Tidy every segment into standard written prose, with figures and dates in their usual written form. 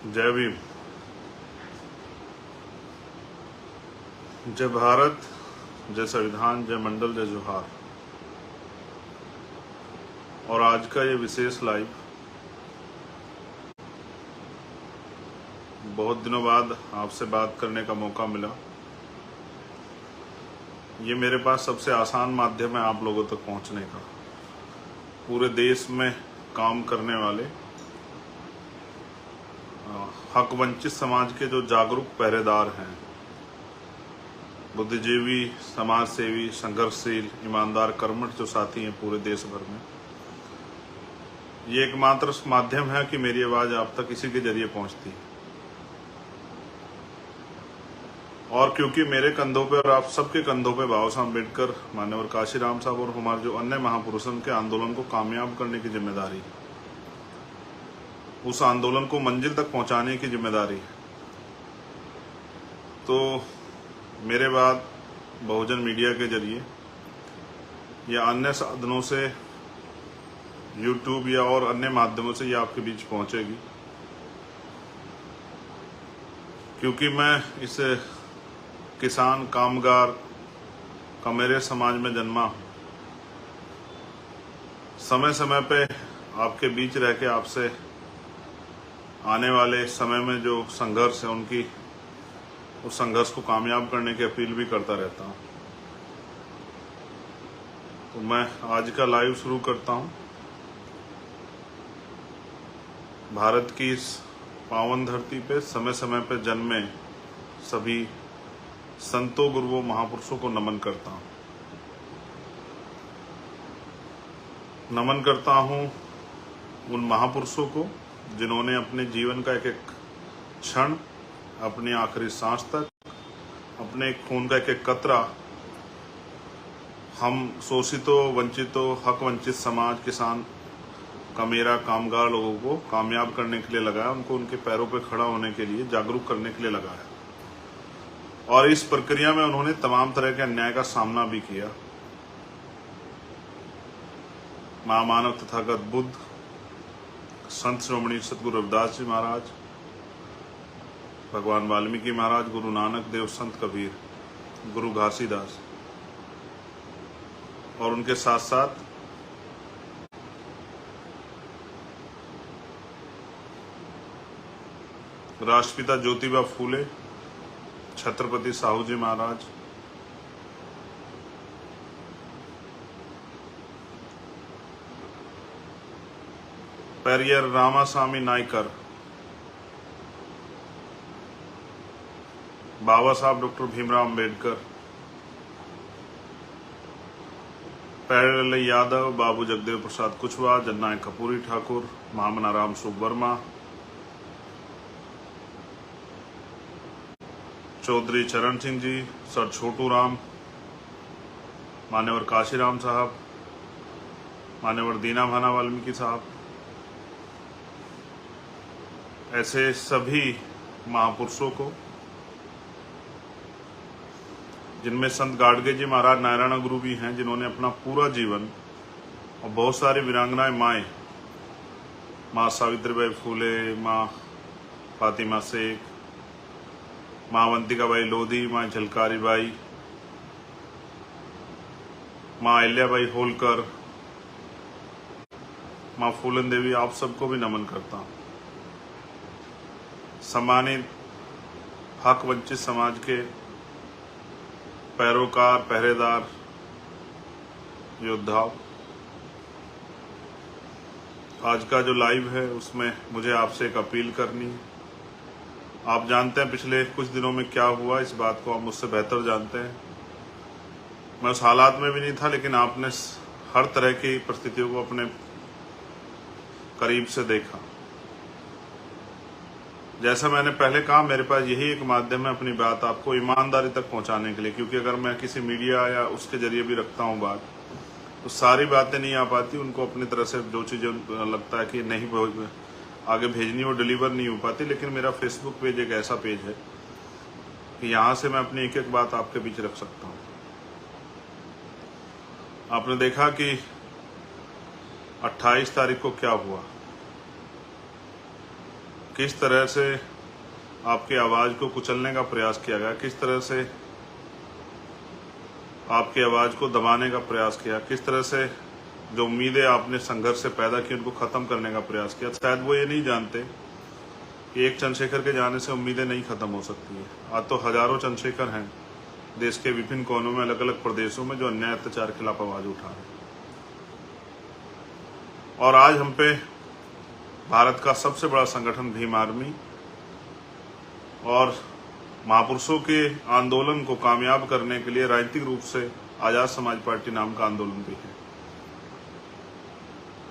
जय भीम। जय भारत, जय संविधान, जय मंडल, जय जोहार। और आज का ये विशेष लाइव बहुत दिनों बाद आपसे बात करने का मौका मिला। ये मेरे पास सबसे आसान माध्यम है आप लोगों तक पहुंचने का। पूरे देश में काम करने वाले हक वंचित समाज के जो जागरूक पहरेदार हैं, बुद्धिजीवी, समाज सेवी, संघर्षशील, ईमानदार, कर्मठ जो साथी हैं पूरे देश भर में, ये एकमात्र माध्यम है कि मेरी आवाज़ आप तक इसी के जरिए पहुंचती है। और क्योंकि मेरे कंधों पे और आप सबके कंधों पे बाबा साहब अम्बेडकर, मान्यवर काशीराम साहब और हमारे जो अन्य महापुरुषों के आंदोलन को कामयाब करने की जिम्मेदारी है, उस आंदोलन को मंजिल तक पहुंचाने की जिम्मेदारी है, तो मेरे बाद बहुजन मीडिया के जरिए या अन्य साधनों से, यूट्यूब या और अन्य माध्यमों से ये आपके बीच पहुंचेगी। क्योंकि मैं इस किसान कामगार का मेरे समाज में जन्मा, समय समय पे आपके बीच रह के आपसे आने वाले समय में जो संघर्ष है उनकी उस संघर्ष को कामयाब करने की अपील भी करता रहता हूं। तो मैं आज का लाइव शुरू करता हूं। भारत की इस पावन धरती पे समय समय पे जन्मे सभी संतों, गुरुओं, महापुरुषों को नमन करता हूं। नमन करता हूं उन महापुरुषों को जिन्होंने अपने जीवन का एक एक क्षण, अपनी आखिरी सांस तक, अपने खून का एक एक कतरा हम शोषितों, वंचितों, हक वंचित समाज, किसान, कमेरा, कामगार लोगों को कामयाब करने के लिए लगाया, उनको उनके पैरों पर खड़ा होने के लिए, जागरूक करने के लिए लगाया। और इस प्रक्रिया में उन्होंने तमाम तरह के अन्याय का सामना भी किया। महामानव तथागत बुद्ध, संत श्रोमणी सतगुरु रविदास जी महाराज, भगवान वाल्मीकि महाराज, गुरु नानक देव, संत कबीर, गुरु घासीदास, और उनके साथ साथ राष्ट्रपिता ज्योतिबा फूले, छत्रपति साहू जी महाराज, पेरियर रामास्वामी नायकर, बाबा साहब डॉक्टर भीमराव अम्बेडकर, पैरल यादव, बाबू जगदेव प्रसाद कुशवाहा, जननायक कपूरी ठाकुर, महामना राम सुब्बर्मा, चौधरी चरण सिंह जी, सर छोटू राम, मान्यवर काशीराम साहब, मान्यवर दीना भाना वाल्मीकि साहब, ऐसे सभी महापुरुषों को, जिनमें संत गाडगे जी महाराज नारायण गुरु भी हैं, जिन्होंने अपना पूरा जीवन, और बहुत सारी वीरांगनाएं माएँ, माँ सावित्रीबाई फूले, माँ फातिमा शेख, माँ अवंतिका बाई लोधी, माँ झलकारी बाई, माँ अहिल्याबाई होलकर, माँ फूलन देवी, आप सबको भी नमन करता हूँ। सम्मानित हक वंचित समाज के पैरोकार, पहरेदार, योद्धाओं, आज का जो लाइव है उसमें मुझे आपसे एक अपील करनी है। आप जानते हैं पिछले कुछ दिनों में क्या हुआ, इस बात को आप मुझसे बेहतर जानते हैं। मैं उस हालात में भी नहीं था, लेकिन आपने हर तरह की परिस्थितियों को अपने करीब से देखा। जैसा मैंने पहले कहा, मेरे पास यही एक माध्यम है अपनी बात आपको ईमानदारी तक पहुंचाने के लिए, क्योंकि अगर मैं किसी मीडिया या उसके जरिए भी रखता हूं बात, तो सारी बातें नहीं आ पाती। उनको अपनी तरह से जो चीज़ें लगता है कि नहीं आगे भेजनी, वो डिलीवर नहीं हो पाती। लेकिन मेरा फेसबुक पेज एक ऐसा पेज है कि यहाँ से मैं अपनी एक एक बात आपके बीच रख सकता हूँ। आपने देखा कि 28 तारीख को क्या हुआ, किस तरह से आपकी आवाज़ को कुचलने का प्रयास किया गया, किस तरह से आपकी आवाज़ को दबाने का प्रयास किया, किस तरह से जो उम्मीदें आपने संघर्ष से पैदा की उनको ख़त्म करने का प्रयास किया। शायद वो ये नहीं जानते कि एक चंद्रशेखर के जाने से उम्मीदें नहीं ख़त्म हो सकती है। आज तो हज़ारों चंद्रशेखर हैं देश के विभिन्न कोनों में, अलग अलग प्रदेशों में, जो अन्याय अत्याचार के खिलाफ आवाज़ उठा रहे हैं। और आज हम पे भारत का सबसे बड़ा संगठन भीम आर्मी और महापुरुषों के आंदोलन को कामयाब करने के लिए राजनीतिक रूप से आज़ाद समाज पार्टी नाम का आंदोलन भी है।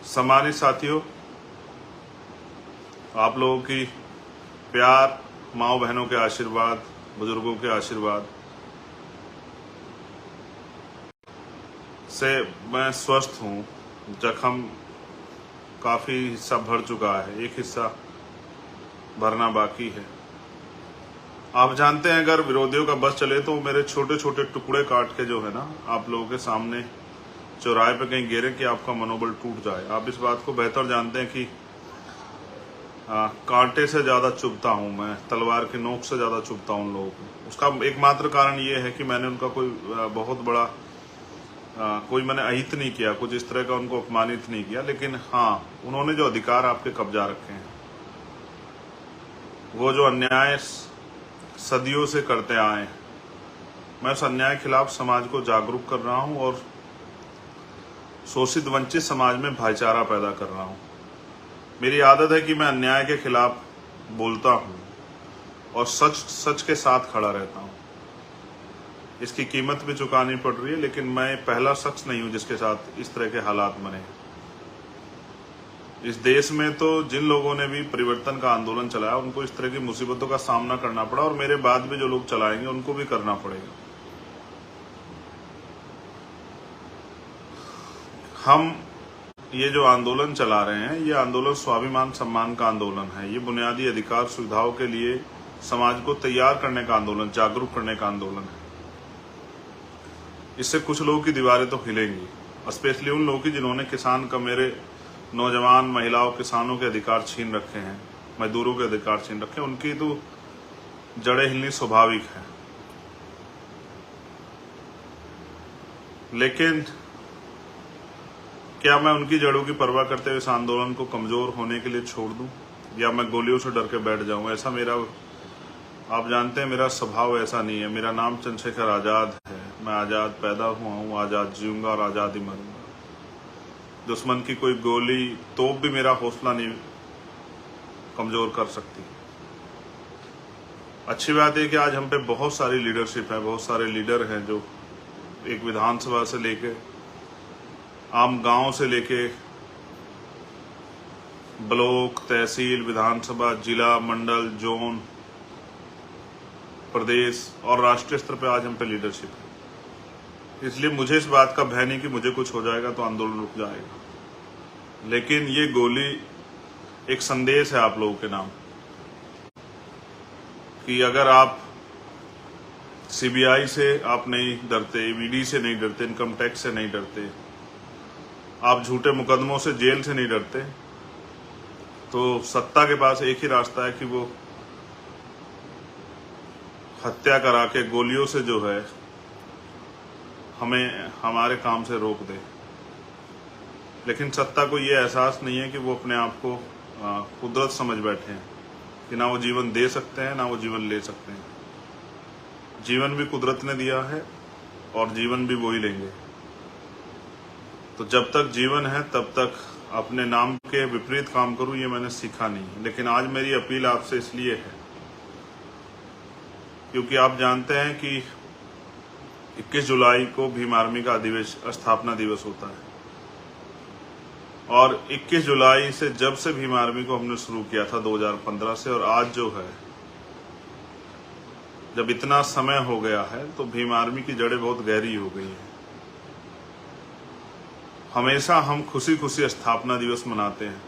सम्मानित साथियों, आप लोगों की प्यार, माओ बहनों के आशीर्वाद, बुजुर्गों के आशीर्वाद से मैं स्वस्थ हूँ। जख्म काफ़ी हिस्सा भर चुका है, एक हिस्सा भरना बाकी है। आप जानते हैं अगर विरोधियों का बस चले तो मेरे छोटे छोटे टुकड़े काट के जो है ना आप लोगों के सामने चौराहे पे कहीं गिरे कि आपका मनोबल टूट जाए। आप इस बात को बेहतर जानते हैं कि कांटे से ज़्यादा चुभता हूँ मैं, तलवार की नोक से ज़्यादा चुभता हूँ उन लोगों को। उसका एकमात्र कारण ये है कि मैंने उनका कोई बहुत बड़ा कोई मैंने अहित नहीं किया, कुछ इस तरह का उनको अपमानित नहीं किया, लेकिन हाँ उन्होंने जो अधिकार आपके कब्जा रखे हैं, वो जो अन्याय सदियों से करते आए, मैं उस अन्याय के खिलाफ समाज को जागरूक कर रहा हूँ और शोषित वंचित समाज में भाईचारा पैदा कर रहा हूँ। मेरी आदत है कि मैं अन्याय के खिलाफ बोलता हूँ और सच सच के साथ खड़ा रहता हूँ। इसकी कीमत भी चुकानी पड़ रही है, लेकिन मैं पहला शख्स नहीं हूँ जिसके साथ इस तरह के हालात बने। इस देश में तो जिन लोगों ने भी परिवर्तन का आंदोलन चलाया उनको इस तरह की मुसीबतों का सामना करना पड़ा, और मेरे बाद भी जो लोग चलाएंगे उनको भी करना पड़ेगा। हम ये जो आंदोलन चला रहे हैं, ये आंदोलन स्वाभिमान सम्मान का आंदोलन है। ये बुनियादी अधिकार सुविधाओं के लिए समाज को तैयार करने का आंदोलन, जागरूक करने का आंदोलन है। इससे कुछ लोगों की दीवारें तो हिलेंगी, स्पेशली उन लोगों की जिन्होंने किसान का, मेरे नौजवान, महिलाओं, किसानों के अधिकार छीन रखे हैं, मजदूरों के अधिकार छीन रखे हैं। उनकी तो जड़ें हिलनी स्वाभाविक है। लेकिन क्या मैं उनकी जड़ों की परवाह करते हुए इस आंदोलन को कमजोर होने के लिए छोड़ दूं, या मैं गोलियों से डर के बैठ जाऊं? ऐसा मेरा, आप जानते हैं मेरा स्वभाव ऐसा नहीं है। मेरा नाम चंद्रशेखर आज़ाद है। मैं आज़ाद पैदा हुआ हूँ, आज़ाद जीऊंगा और आज़ाद ही मरूंगा। दुश्मन की कोई गोली, तोप भी मेरा हौसला नहीं कमजोर कर सकती। अच्छी बात है कि आज हम पे बहुत सारी लीडरशिप है, बहुत सारे लीडर हैं जो एक विधानसभा से लेके, आम गांव से लेके ब्लॉक, तहसील, विधानसभा, जिला, मंडल, जोन, प्रदेश और राष्ट्रीय स्तर पे आज हम पे लीडरशिप है। इसलिए मुझे इस बात का भय नहीं कि मुझे कुछ हो जाएगा तो आंदोलन रुक जाएगा। लेकिन ये गोली एक संदेश है आप लोगों के नाम कि अगर आप सीबीआई से आप नहीं डरते, ईडी से नहीं डरते, इनकम टैक्स से नहीं डरते, आप झूठे मुकदमों से, जेल से नहीं डरते, तो सत्ता के पास एक ही रास्ता है कि वो हत्या करा के गोलियों से जो है हमें हमारे काम से रोक दे। लेकिन सत्ता को ये एहसास नहीं है कि वो अपने आप को कुदरत समझ बैठे हैं कि ना वो जीवन दे सकते हैं ना वो जीवन ले सकते हैं। जीवन भी कुदरत ने दिया है और जीवन भी वो ही लेंगे। तो जब तक जीवन है तब तक अपने नाम के विपरीत काम करूं, ये मैंने सीखा नहीं है। लेकिन आज मेरी अपील आपसे इसलिए है क्योंकि आप जानते हैं कि 21 जुलाई को भीम आर्मी का स्थापना दिवस होता है, और 21 जुलाई से जब से भीम आर्मी को हमने शुरू किया था 2015 से, और आज जो है जब इतना समय हो गया है, तो भीम आर्मी की जड़ें बहुत गहरी हो गई हैं। हमेशा हम खुशी खुशी स्थापना दिवस मनाते हैं।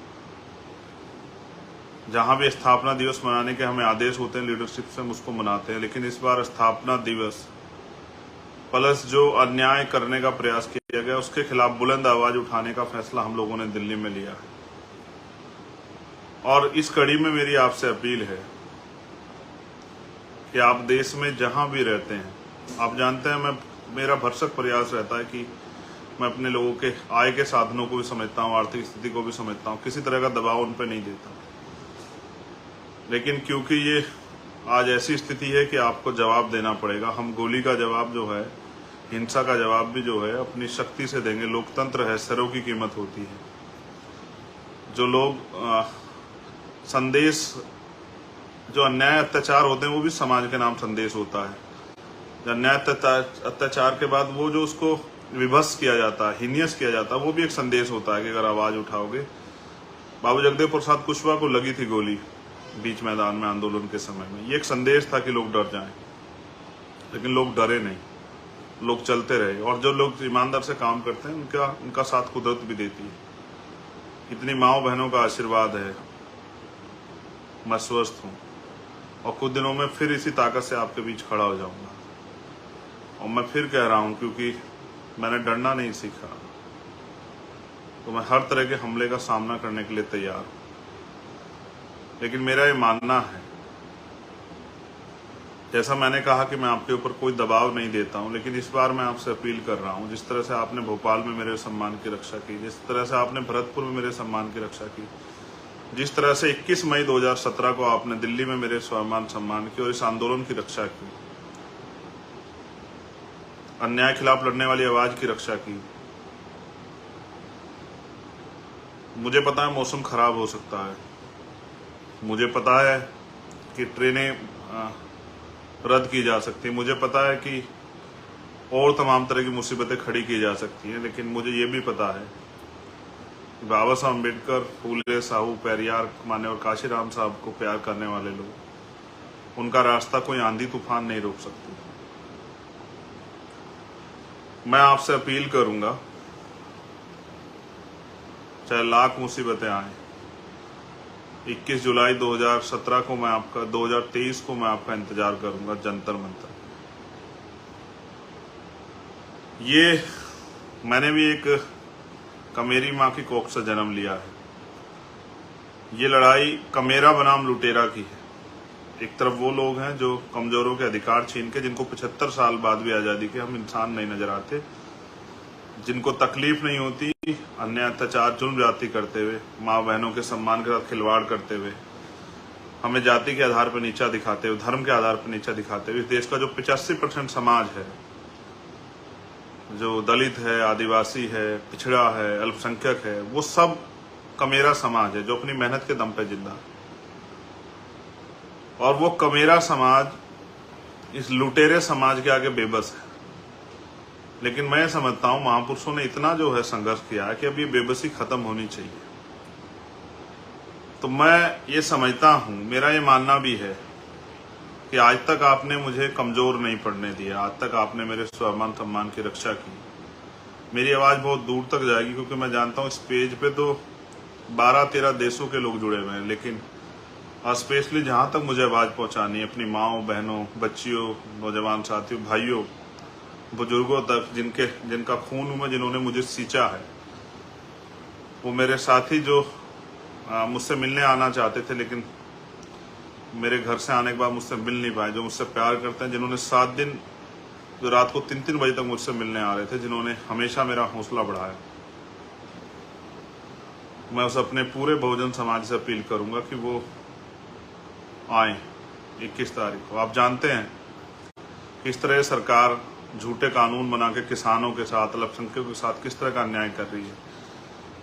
जहां भी स्थापना दिवस मनाने के हमें आदेश होते हैं लीडरशिप से, हम उसको मनाते हैं। लेकिन इस बार स्थापना दिवस प्लस जो अन्याय करने का प्रयास किया गया उसके खिलाफ बुलंद आवाज उठाने का फैसला हम लोगों ने दिल्ली में लिया है। और इस कड़ी में मेरी आपसे अपील है कि आप देश में जहां भी रहते हैं, आप जानते हैं मेरा भरसक प्रयास रहता है कि मैं अपने लोगों के आय के साधनों को भी समझता हूँ, आर्थिक स्थिति को भी समझता हूँ, किसी तरह का दबाव उन पर नहीं देता। लेकिन क्योंकि ये आज ऐसी स्थिति है कि आपको जवाब देना पड़ेगा, हम गोली का जवाब जो है, हिंसा का जवाब भी जो है अपनी शक्ति से देंगे। लोकतंत्र है, सरों की कीमत होती है। जो लोग संदेश, जो अन्याय अत्याचार होते हैं वो भी समाज के नाम संदेश होता है। अन्याय अत्याचार के बाद वो जो उसको विभत्स किया जाता है, हीनियस किया जाता है, वो भी एक संदेश होता है कि अगर आवाज उठाओगे। बाबू जगदेव प्रसाद कुशवाहा को लगी थी गोली बीच मैदान में आंदोलन के समय में, ये एक संदेश था कि लोग डर जाएं, लेकिन लोग डरे नहीं, लोग चलते रहे। और जो लोग ईमानदार से काम करते हैं उनका साथ कुदरत भी देती है। इतनी माओ बहनों का आशीर्वाद है, मैं स्वस्थ हूँ और कुछ दिनों में फिर इसी ताकत से आपके बीच खड़ा हो जाऊंगा। और मैं फिर कह रहा हूं, क्योंकि मैंने डरना नहीं सीखा, तो मैं हर तरह के हमले का सामना करने के लिए तैयार हूं। लेकिन मेरा ये मानना है, जैसा मैंने कहा कि मैं आपके ऊपर कोई दबाव नहीं देता हूं, लेकिन इस बार मैं आपसे अपील कर रहा हूं, जिस तरह से आपने भोपाल में मेरे सम्मान की रक्षा की, जिस तरह से आपने भरतपुर में मेरे सम्मान की रक्षा की, जिस तरह से 21 मई 2017 को आपने दिल्ली में मेरे स्वाभिमान सम्मान की और इस आंदोलन की रक्षा की, अन्याय खिलाफ लड़ने वाली आवाज की रक्षा की। मुझे पता है मौसम खराब हो सकता है, मुझे पता है कि ट्रेनें रद्द की जा सकती है, मुझे पता है कि और तमाम तरह की मुसीबतें खड़ी की जा सकती हैं, लेकिन मुझे ये भी पता है कि बाबा साहब अम्बेडकर, फूले, साहू, पेरियार, मान्यवर काशीराम साहब को प्यार करने वाले लोग, उनका रास्ता कोई आंधी तूफान नहीं रोक सकती। मैं आपसे अपील करूंगा, चाहे लाख मुसीबतें आए, 21 जुलाई 2017 को मैं आपका 2023 को मैं आपका इंतजार करूंगा जंतर मंतर। ये मैंने भी एक कमेरी माँ की कोख से जन्म लिया है। ये लड़ाई कमेरा बनाम लुटेरा की है। एक तरफ वो लोग हैं जो कमजोरों के अधिकार छीन के, जिनको 75 साल बाद भी आजादी के हम इंसान नहीं नजर आते, जिनको तकलीफ नहीं होती अन्य अत्याचार जुल्म जाति करते हुए, माँ बहनों के सम्मान के साथ खिलवाड़ करते हुए, हमें जाति के आधार पर नीचा दिखाते हुए, धर्म के आधार पर नीचा दिखाते हुए, इस देश का जो 85% समाज है, जो दलित है, आदिवासी है, पिछड़ा है, अल्पसंख्यक है, वो सब कमेरा समाज है जो अपनी मेहनत के दम पे जिंदा है। और वो कमेरा समाज इस लुटेरे समाज के आगे बेबस है। लेकिन मैं समझता हूं महापुरुषों ने इतना जो है संघर्ष किया है कि अब ये बेबसी खत्म होनी चाहिए। तो मैं ये समझता हूं, मेरा ये मानना भी है कि आज तक आपने मुझे कमजोर नहीं पड़ने दिया, आज तक आपने मेरे स्वाभिमान सम्मान की रक्षा की। मेरी आवाज बहुत दूर तक जाएगी, क्योंकि मैं जानता हूं इस पेज पे तो 12-13 देशों के लोग जुड़े हुए हैं, लेकिन स्पेशली जहां तक मुझे आवाज पहुंचानी है, अपनी माओ, बहनों, बच्चियों, नौजवान साथियों, भाइयों, बुजुर्गों तक, जिनका खून में जिन्होंने मुझे सींचा है, वो मेरे साथी जो मुझसे मिलने आना चाहते थे, लेकिन मेरे घर से आने के बाद मुझसे मिल नहीं पाए, जो मुझसे प्यार करते हैं, जिन्होंने 7 दिन, जो रात को 3-3 बजे तक मुझसे मिलने आ रहे थे, जिन्होंने हमेशा मेरा हौसला बढ़ाया, मैं उस अपने पूरे बहुजन समाज से अपील करूंगा कि वो आए 21 तारीख को। आप जानते हैं किस तरह सरकार झूठे कानून बना के किसानों के साथ, अल्पसंख्यकों के साथ किस तरह का अन्याय कर रही है।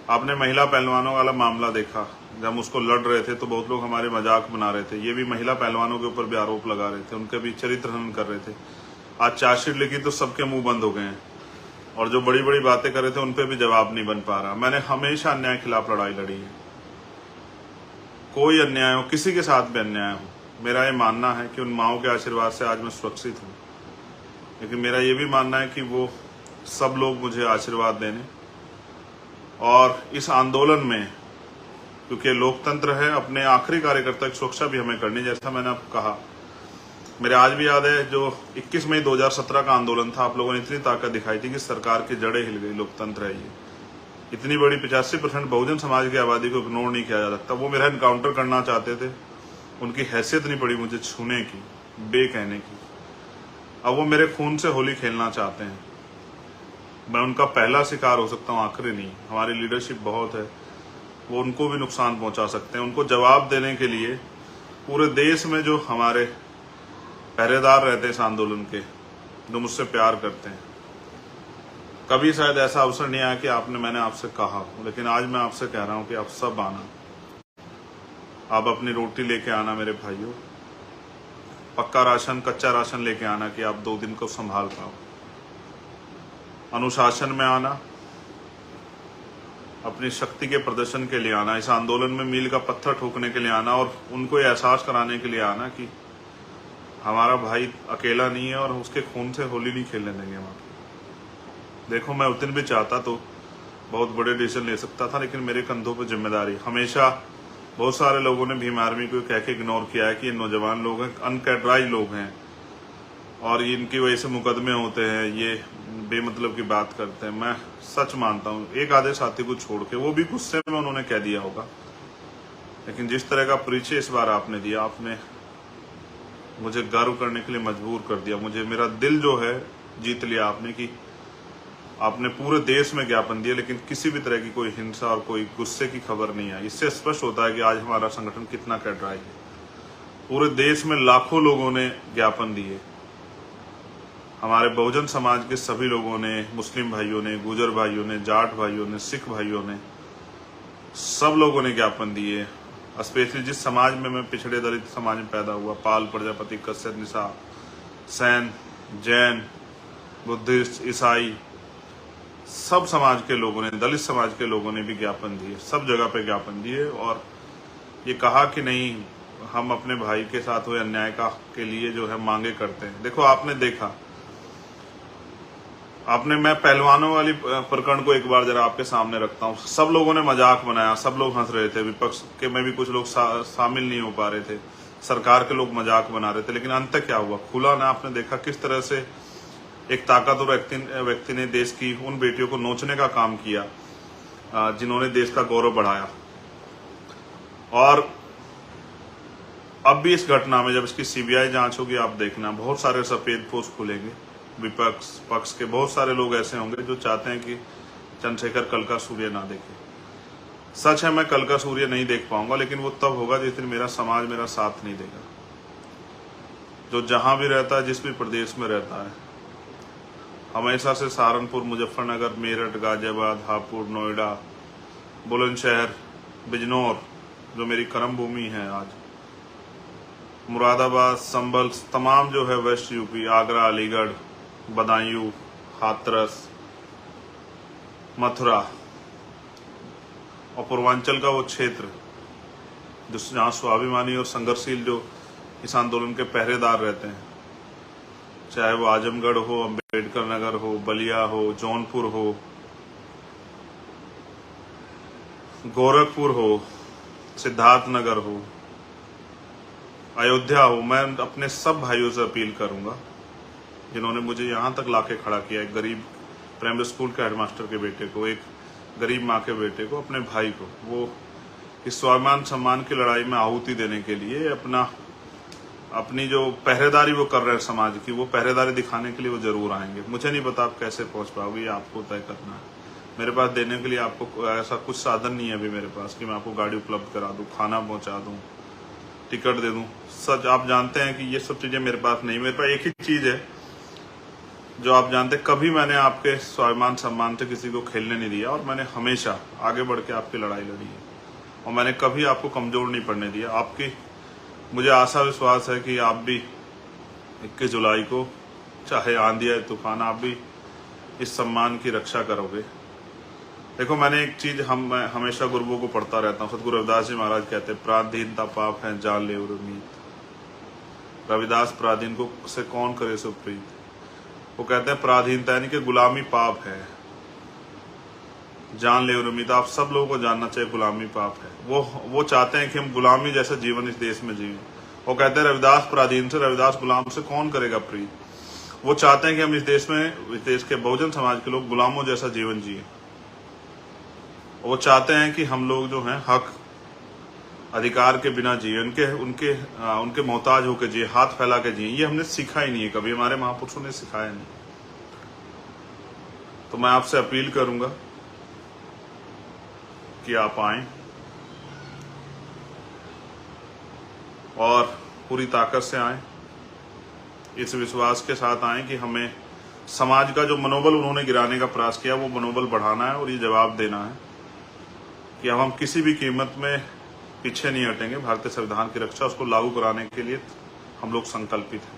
आपने महिला पहलवानों वाला मामला देखा, जब हम उसको लड़ रहे थे तो बहुत लोग हमारे मजाक बना रहे थे। ये भी महिला पहलवानों के ऊपर भी आरोप लगा रहे थे, उनके भी चरित्र हनन कर रहे थे। आज चार्जशीट लिखी तो सबके मुंह बंद हो गए हैं, और जो बड़ी बड़ी बातें कर रहे थे उन पर भी जवाब नहीं बन पा रहा। मैंने हमेशा अन्याय के खिलाफ लड़ाई लड़ी है, कोई अन्याय हो, किसी के साथ भी अन्याय हो। मेरा ये मानना है कि उन माओं के आशीर्वाद से आज मैं सुरक्षित हूँ, लेकिन मेरा ये भी मानना है कि वो सब लोग मुझे आशीर्वाद देने, और इस आंदोलन में, क्योंकि लोकतंत्र है, अपने आखिरी कार्यकर्ता की सुरक्षा भी हमें करनी। जैसा मैंने आपको कहा, मेरे आज भी याद है जो 21 मई 2017 का आंदोलन था, आप लोगों ने इतनी ताकत दिखाई थी कि सरकार की जड़ें हिल गई। लोकतंत्र है ये, इतनी बड़ी 85% बहुजन समाज की आबादी को इग्नोर नहीं किया जा सकता। वो मेरा इनकाउंटर करना चाहते थे, उनकी हैसियत नहीं पड़ी मुझे छूने की, बे कहने की। अब वो मेरे खून से होली खेलना चाहते हैं। मैं उनका पहला शिकार हो सकता हूँ, आखिरी नहीं। हमारी लीडरशिप बहुत है, वो उनको भी नुकसान पहुंचा सकते हैं। उनको जवाब देने के लिए पूरे देश में जो हमारे पहरेदार रहते हैं इस आंदोलन के, जो मुझसे प्यार करते हैं, कभी शायद ऐसा अवसर नहीं आया कि मैंने आपसे कहा हो, लेकिन आज मैं आपसे कह रहा हूं कि आप सब आना, आप अपनी रोटी लेके आना मेरे भाइयों, पक्का राशन, कच्चा राशन लेके आना कि आप 2 दिन को संभाल पाओ। अनुशासन में आना, अपनी शक्ति के प्रदर्शन के लिए आना, इस आंदोलन में मील का पत्थर ठोकने के लिए आना और उनको ये एहसास कराने के लिए आना कि हमारा भाई अकेला नहीं है और उसके खून से होली नहीं खेलने देंगे हम। देखो, मैं उस दिन भी चाहता तो बहुत बड़े डिसीजन ले सकता था, लेकिन मेरे कंधों पर जिम्मेदारी। हमेशा बहुत सारे लोगों ने भीम आर्मी को कह के इग्नोर किया है कि ये नौजवान लोग हैं, अनकैडराइज लोग हैं और इनकी वजह से मुकदमे होते हैं, ये बेमतलब की बात करते हैं। मैं सच मानता हूँ, एक आधे साथी को छोड़ के, वो भी गुस्से में उन्होंने कह दिया होगा, लेकिन जिस तरह का परिचय इस बार आपने दिया, आपने मुझे गर्व करने के लिए मजबूर कर दिया। मुझे, मेरा दिल जो है जीत लिया आपने कि आपने पूरे देश में ज्ञापन दिया, लेकिन किसी भी तरह की कोई हिंसा और कोई गुस्से की खबर नहीं आई। इससे स्पष्ट होता है कि आज हमारा संगठन कितना कैडराइज है। पूरे देश में लाखों लोगों ने ज्ञापन दिए, हमारे बहुजन समाज के सभी लोगों ने, मुस्लिम भाइयों ने, गुजर भाइयों ने, जाट भाइयों ने, सिख भाइयों ने, सब लोगों ने ज्ञापन दिए। स्पेशली जिस समाज में मैं पिछड़े दलित समाज में पैदा हुआ, पाल, प्रजापति, कश्यप, निशा, सैन, जैन, बुद्धिस्ट, ईसाई, सब समाज के लोगों ने, दलित समाज के लोगों ने भी ज्ञापन दिए, सब जगह पे ज्ञापन दिए और ये कहा कि नहीं, हम अपने भाई के साथ हुए अन्याय के लिए जो है मांगे करते हैं। देखो, आपने देखा, मैं पहलवानों वाली प्रकरण को एक बार जरा आपके सामने रखता हूँ। सब लोगों ने मजाक बनाया, सब लोग हंस रहे थे, विपक्ष के में भी कुछ लोग शामिल नहीं हो पा रहे थे, सरकार के लोग मजाक बना रहे थे, लेकिन अंत क्या हुआ? खुला ना, आपने देखा किस तरह से एक ताकतवर व्यक्ति ने देश की उन बेटियों को नोचने का काम किया जिन्होंने देश का गौरव बढ़ाया। और अब भी इस घटना में जब इसकी सीबीआई जांच होगी, आप देखना बहुत सारे सफेद पोस्ट खुलेंगे। विपक्ष पक्ष के बहुत सारे लोग ऐसे होंगे जो चाहते हैं कि चंद्रशेखर कल का सूर्य ना देखे। सच है, मैं कल का सूर्य नहीं देख पाऊंगा, लेकिन वो तब होगा जिस दिन मेरा समाज मेरा साथ नहीं देगा। जो जहां भी रहता है, जिस भी प्रदेश में रहता है, हमेशा से सहारनपुर, मुजफ्फरनगर, मेरठ, गाजियाबाद, हापुड़, नोएडा, बुलंदशहर, बिजनौर जो मेरी कर्म भूमि है आज, मुरादाबाद, संभल, तमाम जो है वेस्ट यूपी, आगरा, अलीगढ़, बदायूं, हाथरस, मथुरा और पूर्वांचल का वो क्षेत्र जहाँ स्वाभिमानी और संघर्षशील जो इस आंदोलन के पहरेदार रहते हैं, चाहे वो आजमगढ़ हो, अम्बेडकर नगर हो, बलिया हो, जौनपुर हो, गोरखपुर हो, सिद्धार्थनगर हो, अयोध्या हो, मैं अपने सब भाइयों से अपील करूंगा जिन्होंने मुझे यहाँ तक लाके खड़ा किया, एक गरीब प्राइमरी स्कूल के हेडमास्टर के बेटे को, एक गरीब माँ के बेटे को, अपने भाई को, वो इस स्वाभिमान सम्मान की लड़ाई में आहुति देने के लिए अपनी जो पहरेदारी वो कर रहे हैं समाज की, वो पहरेदारी दिखाने के लिए वो जरूर आएंगे। मुझे नहीं पता आप कैसे पहुंच पाओगे, ये आपको तय करना है। मेरे पास देने के लिए आपको ऐसा कुछ साधन नहीं है अभी मेरे पास कि मैं आपको गाड़ी उपलब्ध करा दूं, खाना पहुंचा दूं, टिकट दे दूं। सच आप जानते हैं कि ये सब चीजें मेरे पास नहीं। मेरे पास एक ही चीज है जो आप जानते, कभी मैंने आपके स्वाभिमान सम्मान से किसी को खेलने नहीं दिया और मैंने हमेशा आगे बढ़ के आपकी लड़ाई लड़ी है और मैंने कभी आपको कमजोर नहीं पड़ने दिया। आपकी मुझे आशा विश्वास है कि आप भी 21 जुलाई को, चाहे आंधी आए तूफान, आप भी इस सम्मान की रक्षा करोगे। देखो, मैंने एक चीज हमेशा गुरुओं को पढ़ता रहता हूँ। सतगुरु रविदास जी महाराज कहते हैं, पराधीनता पाप है, जान ले और उम्मीद। रविदास पराधीन को से कौन करे सो प्रीत। वो कहते हैं पराधीनता यानी कि गुलामी पाप है, जान ले और उम्मीद। आप सब लोगों को जानना चाहिए गुलामी पाप है। वो चाहते हैं कि हम गुलामी जैसा जीवन इस देश में जिए। वो कहते हैं रविदास पराधीन से, रविदास गुलाम से कौन करेगा प्रीत। वो चाहते हैं कि हम इस देश के बहुजन समाज के लोग गुलामों जैसा जीवन जिए। वो चाहते हैं कि हम लोग जो हैं हक अधिकार के बिना जिए, उनके मोहताज होकर जिए, हाथ फैला के जिए। ये हमने सीखा ही नहीं है, कभी हमारे महापुरुषों ने सिखाया नहीं। तो मैं आपसे अपील करूंगा कि आप आएं और पूरी ताकत से आएं, इस विश्वास के साथ आएं कि हमें समाज का जो मनोबल उन्होंने गिराने का प्रयास किया वो मनोबल बढ़ाना है और ये जवाब देना है कि अब हम किसी भी कीमत में पीछे नहीं हटेंगे। भारतीय संविधान की रक्षा, उसको लागू कराने के लिए हम लोग संकल्पित हैं।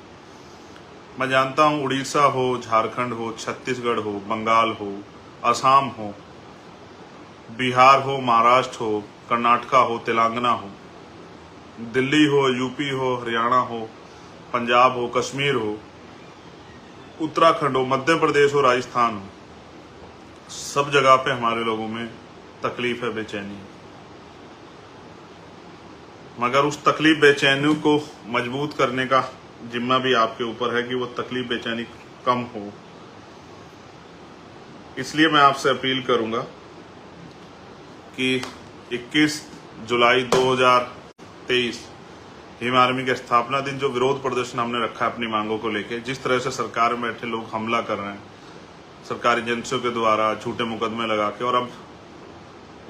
मैं जानता हूं उड़ीसा हो, झारखंड हो, छत्तीसगढ़ हो, बंगाल हो, असम हो, बिहार हो, महाराष्ट्र हो, कर्नाटका हो, तेलंगाना हो, दिल्ली हो, यूपी हो, हरियाणा हो, पंजाब हो, कश्मीर हो, उत्तराखंड हो, मध्य प्रदेश हो, राजस्थान हो, सब जगह पे हमारे लोगों में तकलीफ है, बेचैनी है। मगर उस तकलीफ बेचैनी को मजबूत करने का जिम्मा भी आपके ऊपर है कि वो तकलीफ बेचैनी कम हो। इसलिए मैं आपसे अपील करूंगा कि 21 जुलाई 2023 हिम आर्मी के स्थापना दिन जो विरोध प्रदर्शन हमने रखा है अपनी मांगों को लेकर, जिस तरह से सरकार में बैठे लोग हमला कर रहे हैं सरकारी एजेंसियों के द्वारा झूठे मुकदमे लगा के, और अब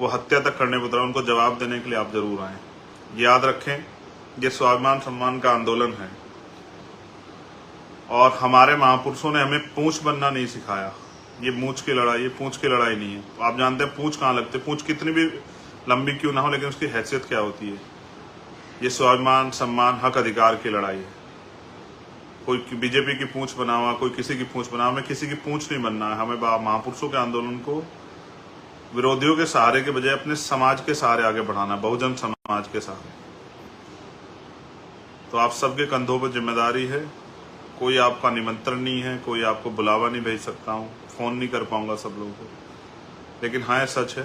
वो हत्या तक करने पर उतरा, उनको जवाब देने के लिए आप जरूर आए। याद रखें, ये स्वाभिमान सम्मान का आंदोलन है और हमारे महापुरुषों ने हमें पूंछ बनना नहीं सिखाया। ये मूंछ की लड़ाई, ये पूंछ की लड़ाई नहीं है। आप जानते हैं पूंछ कहाँ लगती है, पूंछ कितनी भी लंबी क्यों ना हो, लेकिन उसकी हैसियत क्या होती है। ये स्वाभिमान सम्मान हक अधिकार की लड़ाई है। कोई बीजेपी की पूंछ बना हुआ, कोई किसी की पूंछ बना हुआ, हमें किसी की पूंछ नहीं बनना है। हमें महापुरुषों के आंदोलन को विरोधियों के सहारे के बजाय अपने समाज के सहारे आगे बढ़ाना, बहुजन समाज के सहारे। तो आप सबके कंधों पर जिम्मेदारी है। कोई आपका निमंत्रण नहीं है, कोई आपको बुलावा नहीं भेज सकता हूँ, फोन नहीं कर पाऊंगा सब लोगों को, लेकिन हाँ सच है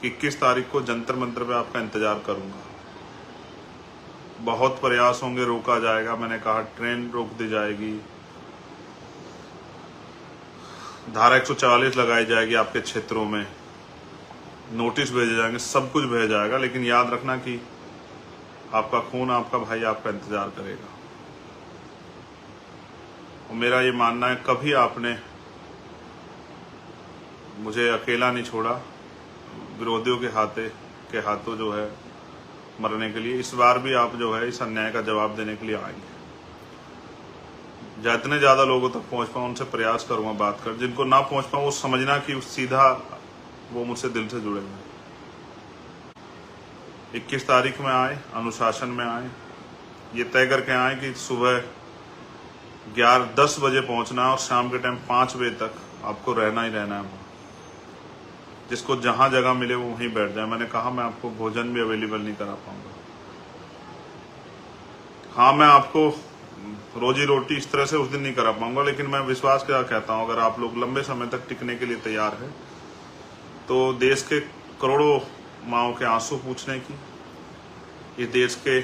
कि 21 तारीख को जंतर मंतर पे आपका इंतजार करूंगा। बहुत प्रयास होंगे, रोका जाएगा, मैंने कहा ट्रेन रोक दी जाएगी, धारा 144 लगाई जाएगी, आपके क्षेत्रों में नोटिस भेजे जाएंगे, सब कुछ भेजा जाएगा, लेकिन याद रखना कि आपका खून, आपका भाई आपका इंतजार करेगा। और मेरा ये मानना है कभी आपने मुझे अकेला नहीं छोड़ा विरोधियों के हाथों जो है मरने के लिए। इस बार भी आप जो है इस अन्याय का जवाब देने के लिए आएंगे। जितने ज्यादा लोगों तक पहुंच पाऊं उनसे प्रयास करूंगा बात कर। जिनको ना पहुंच पाऊं वो समझना कि सीधा वो मुझसे दिल से जुड़े हुए। 21 तारीख में आए, अनुशासन में आए, ये तय करके आए कि सुबह 10 बजे पहुंचना है और शाम के टाइम 5 बजे तक आपको रहना ही रहना है वहाँ। जिसको जहां जगह मिले वो वहीं बैठ जाए। मैंने कहा मैं आपको भोजन भी अवेलेबल नहीं करा पाऊंगा। हाँ, मैं आपको रोजी रोटी इस तरह से उस दिन नहीं करा पाऊंगा, लेकिन मैं विश्वास क्या कहता हूं, अगर आप लोग लंबे समय तक टिकने के लिए तैयार है तो देश के करोड़ों माओं के आंसू पूछने की, ये देश के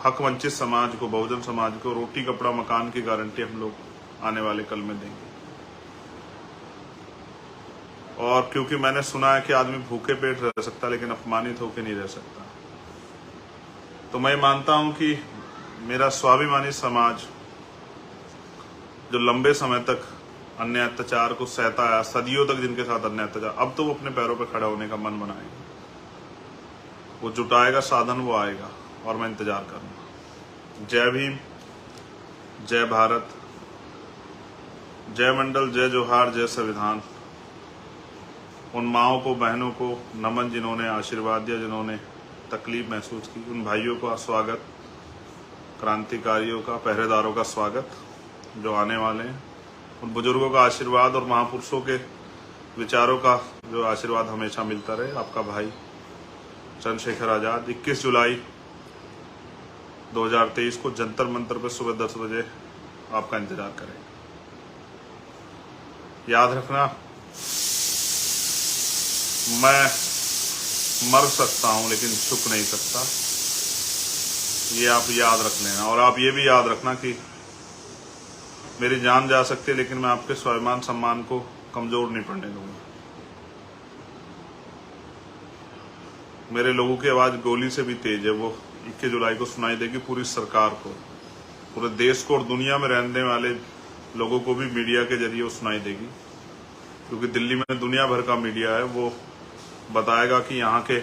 हक वंचित समाज को, बहुजन समाज को रोटी कपड़ा मकान की गारंटी हम लोग आने वाले कल में देंगे। और क्योंकि मैंने सुना है कि आदमी भूखे पेट रह सकता लेकिन अपमानित होकर नहीं रह सकता, तो मैं मानता हूं कि मेरा स्वाभिमानी समाज जो लंबे समय तक अन्य अत्याचार को सहता आया, सदियों तक जिनके साथ अन्य अत्याचार, अब तो वो अपने पैरों पर खड़ा होने का मन बनाएगा, वो जुटाएगा साधन, वो आएगा और मैं इंतजार करूंगा। जय भीम, जय भारत, जय मंडल, जय जोहार, जय संविधान। उन माओं को, बहनों को नमन जिन्होंने आशीर्वाद दिया, जिन्होंने तकलीफ महसूस की, उन भाइयों का स्वागत, क्रांतिकारियों का, पहरेदारों का स्वागत जो आने वाले हैं। उन बुजुर्गों का आशीर्वाद और महापुरुषों के विचारों का जो आशीर्वाद हमेशा मिलता रहे। आपका भाई चंद्रशेखर आजाद 21 जुलाई 2023 को जंतर मंतर पर सुबह 10 बजे आपका इंतजार करें। याद रखना, मैं मर सकता हूं लेकिन झुक नहीं सकता, ये आप याद रख लेना। और आप ये भी याद रखना कि मेरी जान जा सकती है लेकिन मैं आपके स्वाभिमान सम्मान को कमजोर नहीं पड़ने दूंगा। मेरे लोगों की आवाज गोली से भी तेज है, वो 21 जुलाई को सुनाई देगी पूरी सरकार को, पूरे देश को और दुनिया में रहने वाले लोगों को भी मीडिया के जरिए वो सुनाई देगी। क्योंकि दिल्ली में दुनिया भर का मीडिया है, वो बताएगा कि यहाँ के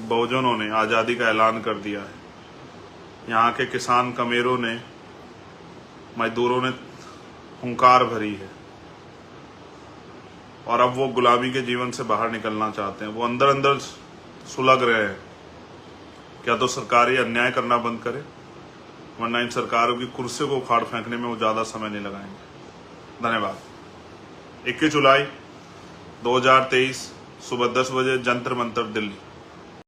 बहुजनों ने आज़ादी का ऐलान कर दिया है, यहाँ के किसान कमेरों ने, मजदूरों ने हुंकार भरी है और अब वो गुलामी के जीवन से बाहर निकलना चाहते हैं। वो अंदर अंदर सुलग रहे हैं। क्या तो सरकार ये अन्याय करना बंद करे, वरना इन सरकारों की कुर्सी को उखाड़ फेंकने में वो ज़्यादा समय नहीं लगाएंगे। धन्यवाद। 21 जुलाई 2023 सुबह 10 बजे जंतर मंतर दिल्ली।